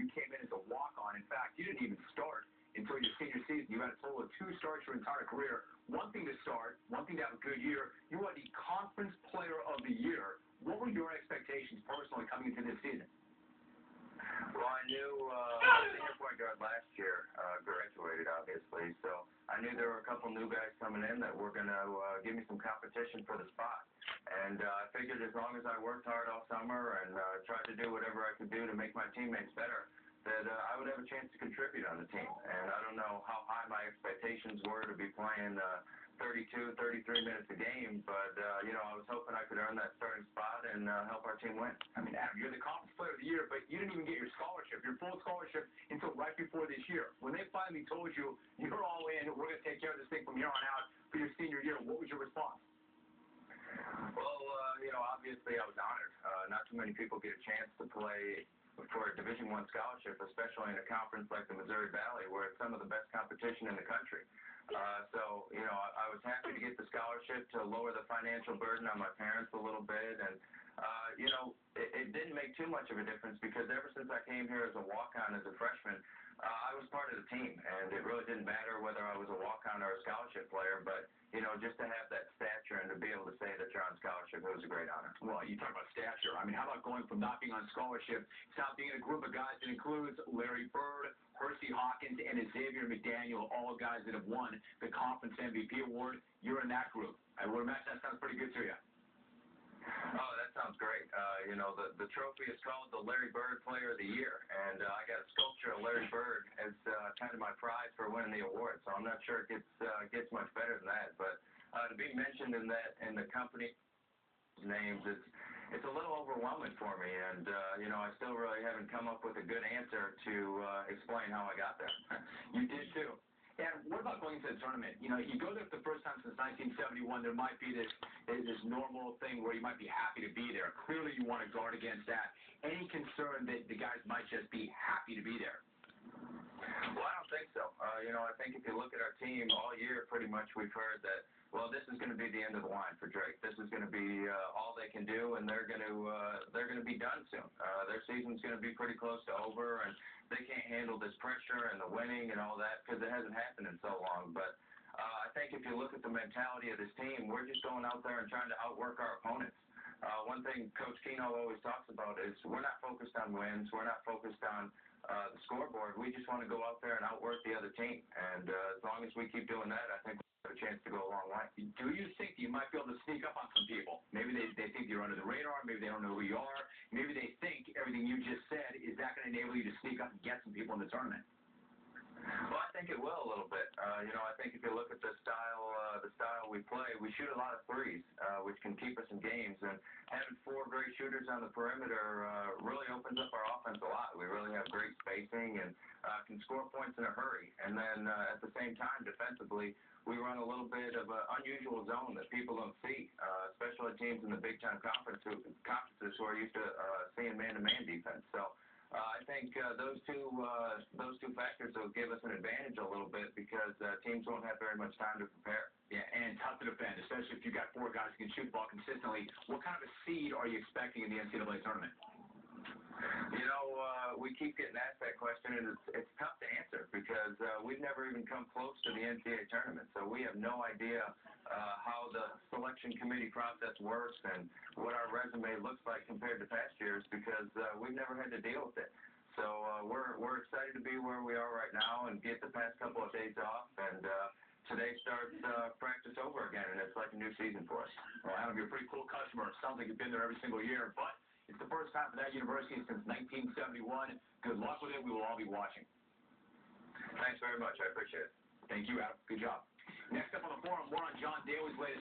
you came in as a walk-on. In fact, you didn't even start until your senior season. You had a total of 2 starts your entire career. One thing to start, one thing to have a good year. You are the Conference Player of the Year. What were your expectations personally coming into this season? Well, I knew senior point guard last year graduated, obviously, so I knew there were a couple new guys coming in that were going to give me some competition for the spot. And I figured as long as I worked hard all summer and tried to do whatever I could do to make my teammates better, that I would have a chance to contribute on the team. And I don't know how high my expectations were to be playing 32, 33 minutes a game, but, I was hoping I could earn that starting spot and help our team win. I mean, Adam, you're the Conference Player of the Year, but you didn't even get your scholarship, your full scholarship, until right before this year. When they finally told you, you're all in, we're going to take care of this thing from here on out for your senior year, what was your response? Well, obviously I was honored. Not too many people get a chance to play for a Division I scholarship, especially in a conference like the Missouri Valley, where it's some of the best competition in the country. I was happy to get the scholarship to lower the financial burden on my parents a little bit. And, it didn't make too much of a difference because ever since I came here as a walk-on as a freshman, I was part of the team. And it really didn't matter whether I was a walk-on or a scholarship player. But, just to have that stature and to be able to say that you're on scholarship, it was a great honor. Well, you talk about stature. I mean, how about going from not being on scholarship to now being in a group of guys that includes Larry Bird, Hersey Hawkins, and Xavier McDaniel, all guys that have won the Conference MVP award. You're in that group. I would imagine that sounds pretty good to you. Oh, that sounds great. The trophy is called the Larry Bird Player of the Year, and I got a sculpture of Larry Bird as kind of my prize for winning the award. So I'm not sure it gets much better than that. But to be mentioned in the company names, it's a little overwhelming for me, and I still really haven't come up with a good answer to explain how I got there. You did too. And what about going to the tournament? You go there for the first time since 1971. There might be this normal thing where you might be happy to be there. Clearly, you want to guard against that. Any concern that the guys might just be happy to be there? Well, I don't think so. I think if you look at our team all year, pretty much we've heard that, well, this is going to be the end of the line for Drake. This is going to be all they can do, and they're going to be done soon. Their season's going to be pretty close to over, and they can't handle this pressure and the winning and all that because it hasn't happened in so long. But I think if you look at the mentality of this team, we're just going out there and trying to outwork our opponents. One thing Coach Keno always talks about is we're not focused on wins. We're not focused on the scoreboard. We just want to go out there and outwork the other team. And as long as we keep doing that, I think we have a chance to go a long way. Do you think you might be able to sneak up on some people? Maybe they think you're under the radar. Maybe they don't know who you are. Maybe they think everything you just said, is that going to enable you to sneak up and get some people in the tournament? Well, I think it will a little bit. I think if you look at the style we play, we shoot a lot of threes, which can keep us in games. And having 4 great shooters on the perimeter really opens up our offense a lot. We really have great spacing and can score points in a hurry. And then at the same time, defensively, we run a little bit of an unusual zone that people don't see, especially teams in the big-time conferences who are used to seeing man-to-man defense. So I think those two factors will give us an advantage a little bit because teams won't have very much time to prepare. Yeah, and tough to defend, especially if you've got 4 guys who can shoot the ball consistently. What kind of a seed are you expecting in the NCAA tournament? We keep getting asked that question, and it's tough to answer because we've never even come close to the NCAA tournament. So we have no idea how the selection committee process works and what our resume looks like compared to past years because we've never had to deal with it. So we're excited to be where we are right now and get the past couple of days off. And today starts practice over again, and it's like a new season for us. Well, Adam, you're a pretty cool customer. It sounds like you've been there every single year, but it's the first time for that university since 1971. Good luck with it. We will all be watching. Thanks very much. I appreciate it. Thank you, Adam. Good job. Next up on the forum, more on John Daly's latest